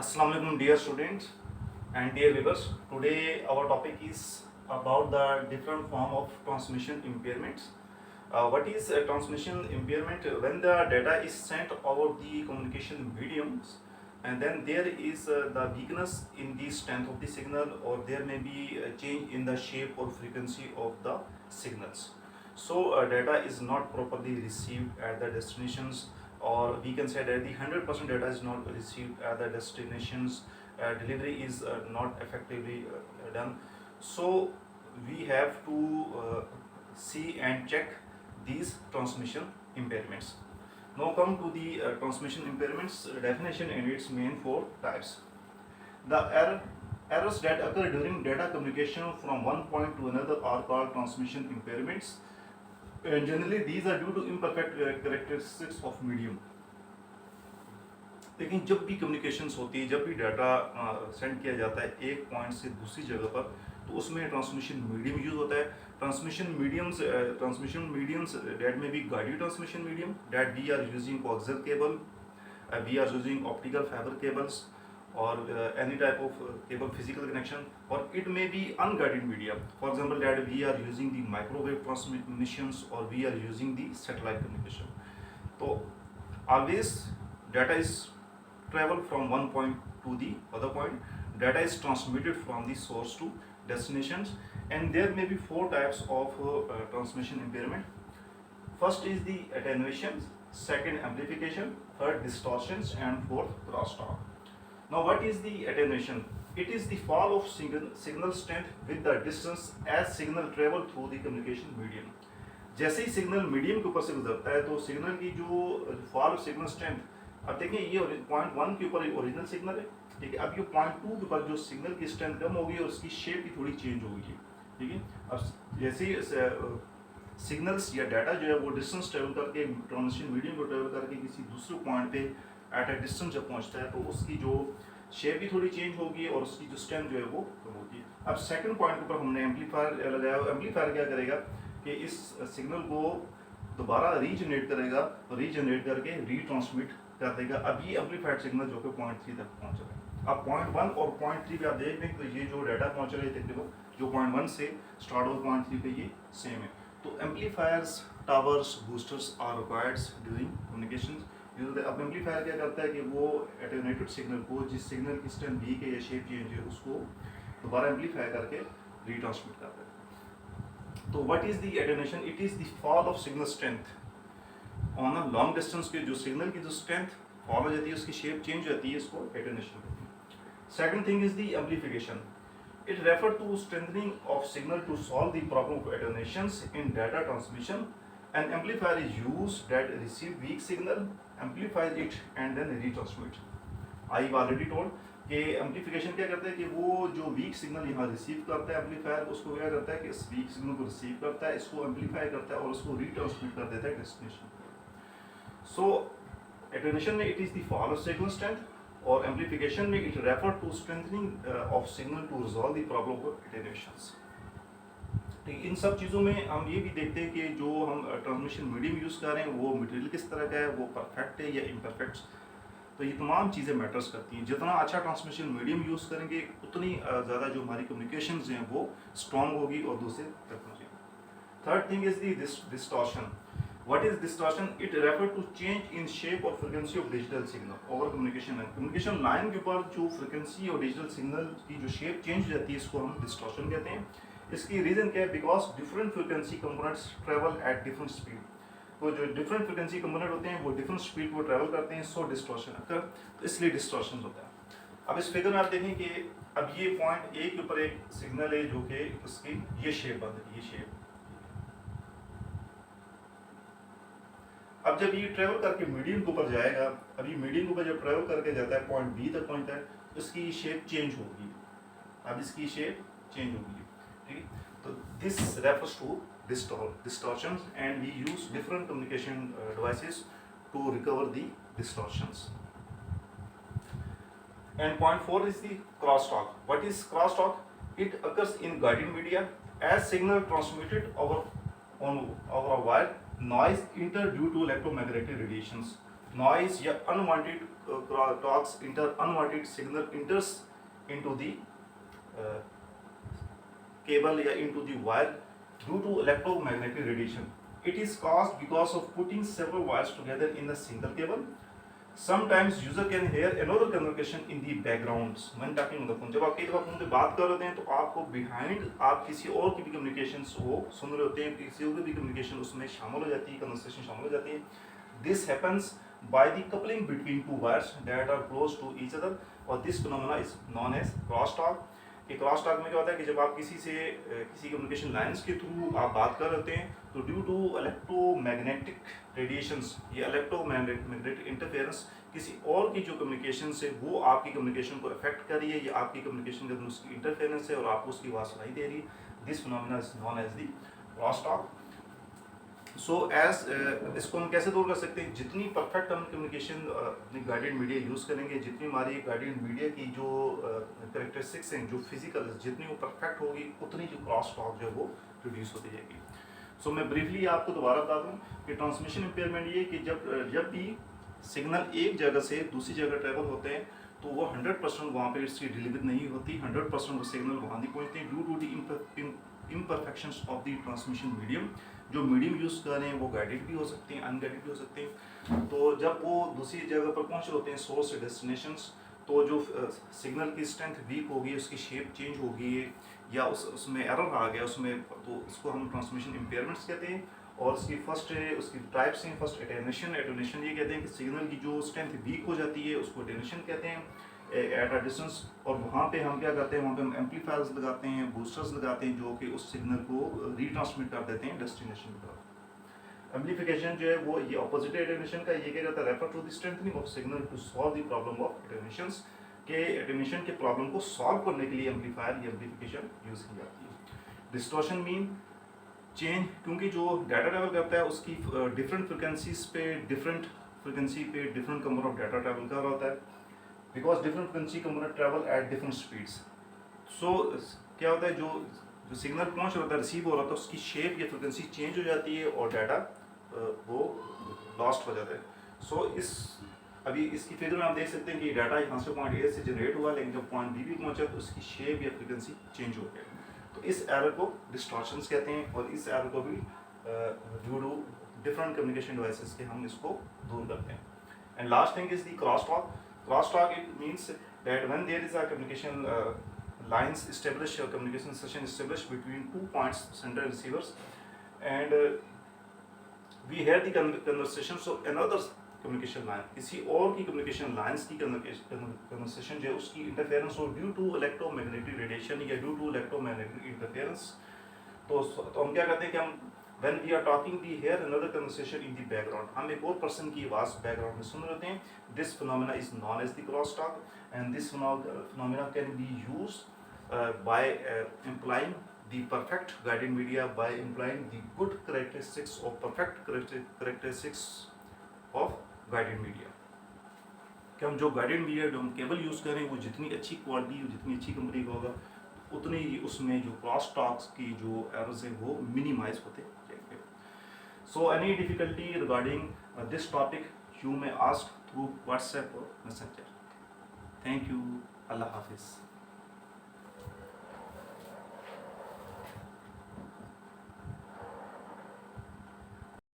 Assalamu alaikum dear students and dear viewers. Today our topic is about the different form of transmission impairments. What is a transmission impairment? When the data is sent over the communication mediums and then there is the weakness in the strength of the signal, or there may be a change in the shape or frequency of the signals. So data is not properly received at the destinations, or we can say that the 100% data is not received at the destinations. Delivery is not effectively done. So we have to see and check these transmission impairments. Now come to the transmission impairments definition and its main four types. The errors that occur during data communication from one point to another are called transmission impairments. And generally these are due to imperfect characteristics of medium. लेकिन जब भी communications होती है, जब भी data send किया जाता है एक पॉइंट से दूसरी जगह पर, तो उसमें ट्रांसमिशन मीडियम यूज होता है. Transmission mediums that may be guided transmission medium that we are using coaxial cable, we are using optical fibre cables or any type of cable physical connection, or it may be unguided media. For example, that we are using the microwave transmissions or we are using the satellite communication. So always data is travel from one point to the other point. Data is transmitted from the source to destinations, and there may be four types of transmission impairment. First is the attenuation, second amplification, third distortions, and fourth crosstalk. Now what is the attenuation? It is the fall of signal strength with the distance as signal travel through the communication medium. जैसे ही signal medium के ऊपर से गुजरता है तो signal की जो fall of signal strength, अब देखिए ये पॉइंट 1 के ऊपर ओरिजिनल सिग्नल है, ठीक है. अब ये पॉइंट 2 के ऊपर जो सिग्नल की स्ट्रेंथ कम होगी और उसकी शेप भी थोड़ी चेंज होगी, ठीक है. अब जैसे ही सिग्नल्स या डाटा जो है वो डिस्टेंस ट्रेवल करके ट्रांसमिशन मीडियम को ट्रेवल करके किसी दूसरे पॉइंट पे एट ए डिस्टेंस जब पहुंचता है तो उसकी जो शेप भी थोड़ी चेंज होगी और उसकी जो स्ट्रेंथ जो है वो कम होगी. अब सेकंड पॉइंट के ऊपर हमने एम्पलीफायर लगाया. एम्पलीफायर क्या करेगा कि इस सिग्नल को दोबारा रीजनरेट करेगा, रीजनरेट करके रीट्रांसमिट कर देगा. अब ये एम्पलीफाइड सिग्नल जो कि पॉइंट 3 तक पहुंच रहा है. अब पॉइंट 1 और पॉइंट 3 पे आप देख लें तो ये जो डाटा पहुंच रहा है तकरीबन जो पॉइंट 1 से स्टार्ट हो पॉइंट 3 पे ये सेम है. तो amplifiers, towers, boosters are required during communication. अब एम्पलीफायर क्या करता है कि वो एटेन्यूएटेड सिग्नल को, जिस सिग्नल की स्ट्रेंथ वीक है या शेप चेंज है, उसको दोबारा एम्पलीफाई करके रीट्रांसमिट करता है. तो what is the attenuation? It is the fall of signal strength on a long distance के जो सिग्नल की जो स्ट्रेंथ फॉल हो जाती है, उसकी शेप चेंज हो जाती है, इसको एटेन्यूएशन कहते हैं. Second thing is the amplification. It refer to strengthening of signal to solve the problem of attenuations in data transmission. An amplifier is used that receive weak signal, amplifies it and then retransmit. I've already told कि amplification क्या करता है कि वो जो weak signal यहाँ receive करता है एम्पलीफायर, उसको क्या करता है कि इस वीक सिग्नल को रिसीव करता है, इसको एम्पलीफाई करता है और उसको रीट्रांसमिट कर देता है डेस्टिनेशन. सो एटेन्यूएशन में it is the fall of signal strength, और एम्पलीफिकेशन में it refer to strengthening of signal to resolve the problem of attenuations. ठीक, इन सब चीज़ों में हम ये भी देखते हैं कि जो हम ट्रांसमिशन मीडियम यूज़ कर रहे हैं वो मटेरियल किस तरह का है, वो परफेक्ट है या इम्परफेक्ट. तो ये तमाम चीज़ें मैटर्स करती हैं. जितना अच्छा ट्रांसमिशन मीडियम यूज़ करेंगे उतनी ज़्यादा जो हमारी कम्युनिकेशंस हैं वो स्ट्रॉन्ग होगी और दूसरे तक पहुँचेगी. Third thing is the distortion. What is distortion? It refer to change in shape और frequency of digital signal over communication line. Communication line के ऊपर जो फ्रिक्वेंसी और डिजिटल सिग्नल की जो शेप चेंज हो जाती है, इसको हम डिस्टॉर्शन कहते हैं. इसकी रीज़न क्या है? Because different frequency components travel at different speed. तो जो डिफरेंट फ्रिक्वेंसी कंपोनेंट होते हैं वो डिफरेंट स्पीड को ट्रेवल करते हैं, सो डिस्टॉर्शन अक्कर, तो इसलिए डिस्टॉर्शन होता है. अब इस फिगर में आप देखें कि अब ये पॉइंट ए के ऊपर एक सिग्नल है जो कि उसकी ये शेप बन रही है, ये शेप. अब जब ये ट्रेवल करके मीडियम के ऊपर जाएगा, अब ये मीडियम के ऊपर जब ट्रेवल करके जाता है पॉइंट बी तक पहुंचता है, इसकी शेप चेंज होगी. अब इसकी शेप चेंज होगी. So this refers to distortions, and we use different communication devices to recover the distortions. And point 4 is the crosstalk. What is crosstalk? It occurs in guided media as signal transmitted over a wire. Noise enter due to electromagnetic radiations. noise या unwanted talks unwanted signal enters into the cable या into the wire due to electromagnetic radiation. It is caused because of putting several wires together in a single cable. Sometimes user can hear another conversation in the background when talking on the phone. जब आप कई दफा phone पे बात कर रहे हैं तो आपको behind आप किसी और की भी communications वो सुन रहे होते हैं, किसी और की भी communication उसमें शामिल हो जाती है, conversation शामिल हो जाती है. This happens by the coupling between two wires that are close to each other, और this phenomena is known as crosstalk. कि क्रॉस टॉक में क्या होता है कि जब आप किसी से किसी कम्युनिकेशन लाइंस के थ्रू आप बात कर रहे हैं तो ड्यू टू इलेक्ट्रोमैग्नेटिक रेडिएशंस या इलेक्ट्रोमैग्नेटिक इंटरफेरेंस किसी और की जो कम्युनिकेशन है वो आपकी कम्युनिकेशन को अफेक्ट कर रही है या आपकी कम्युनिकेशन के अंदर उसकी इंटरफेरेंस है और आपको उसकी आवाज़ सुनाई दे रही है. This phenomena is known as the cross talk. So इसको हम कैसे दूर कर सकते हैं? जितनी परफेक्ट हम कम्युनिकेशन अपनी गाइडेड मीडिया यूज़ करेंगे, जितनी हमारी गाइडेड मीडिया की जो करेक्टरिस्टिक्स हैं, जो फिजिकल, जितनी वो परफेक्ट होगी उतनी जो क्रॉस टॉक जो है वो रिड्यूस होती जाएगी. सो मैं ब्रीफली आपको दोबारा बता दूँ कि ट्रांसमिशन इम्पेयरमेंट ये कि जब भी सिग्नल एक जगह से दूसरी जगह ट्रेवल होते हैं तो वो 100% वहाँ पर इसकी डिलीवरी नहीं होती, 100% वो सिग्नल वहाँ नहीं पहुँचते due to the imperfections of the transmission medium. जो मीडियम यूज़ कर रहे हैं वो गाइडेड भी हो सकते हैं, अनगाइडेड भी हो सकते हैं. तो जब वो दूसरी जगह पर पहुंच रहे होते हैं सोर्स से डेस्टिनेशंस, तो जो सिग्नल की स्ट्रेंथ वीक होगी, उसकी शेप चेंज होगी या उसमें एरर आ गया उसमें, तो इसको हम ट्रांसमिशन इम्पेयरमेंट्स कहते हैं. और उसकी टाइप्स हैं. First attenuation. एटेन्यूएशन ये कहते हैं कि सिग्नल की जो स्ट्रेंथ वीक हो जाती है उसको एटेन्यूएशन कहते हैं एट अ डिस्टेंस. और वहाँ पे हम क्या करते हैं, वहाँ पे हम एम्पलीफायर्स लगाते हैं, बूस्टर्स लगाते हैं जो कि उस सिग्नल को रीट्रांसमिट कर देते हैं डेस्टिनेशन की तरफ. एम्पलीफिकेशन जो है वो ये ऑपोजिट एटेन्यूएशन का ये क्या कहता है, refer to the strengthening of signal to solve the problem of attenuations. के एटेन्यूएशन के प्रॉब्लम को सॉल्व करने के लिए एम्पलीफायर या एम्पलीफिकेशन यूज़ की जाती है. डिस्टॉर्शन मीन चेंज, क्योंकि जो डाटा ट्रैवल करता है उसकी डिफरेंट फ्रिक्वेंसीज पे different number of data travel कर रहा होता है, because different frequency component travel at different speeds. So क्या होता है, जो सिग्नल पहुंच रहा होता है, रिसीव हो रहा था, उसकी शेप या फ्रिक्वेंसी चेंज हो जाती है और डाटा वो लॉस्ट हो जाता है. सो अभी इसकी फिगर में आप देख सकते हैं कि डाटा यहाँ से पॉइंट ए से जनरेट हुआ, लेकिन जब पॉइंट बी पहुंचा तो उसकी शेप या फ्रिक्वेंसी चेंज हो गया. तो इस एरर को डिस्टॉर्शंस कहते हैं और इस एरर को भी due to different communication devices के हम इसको दूर करते हैं. And last thing is the cross talk. Crosstalk, it means that when there is a communication lines established or communication session established between 2 points, sender and receivers, and we hear the conversations of another communication line. किसी और की communication lines की conversation जो है उसकी interference हो due to electromagnetic radiation या due to electromagnetic interference. तो हम क्या करते हैं कि हम when we are talking we hear another conversation in the background. हम एक और पर्सन की आवाज़ बैकग्राउंड में सुन रहे होते हैं. This phenomena is known as the crosstalk, and this phenomena can be used by implying the perfect guided media, by implying the good characteristics or perfect characteristics of guided media. कि हम जो guided media जो हम cable use करें वो जितनी अच्छी quality, जितनी अच्छी कंपनी का होगा, उतनी ही उसमें जो क्रॉस टॉक्स की जो एरर्स हैं वो मिनिमाइज होते जाएंगे. So any difficulty regarding this topic you may ask through WhatsApp और मैसेंजर. Thank you. अल्लाह हाफिज़.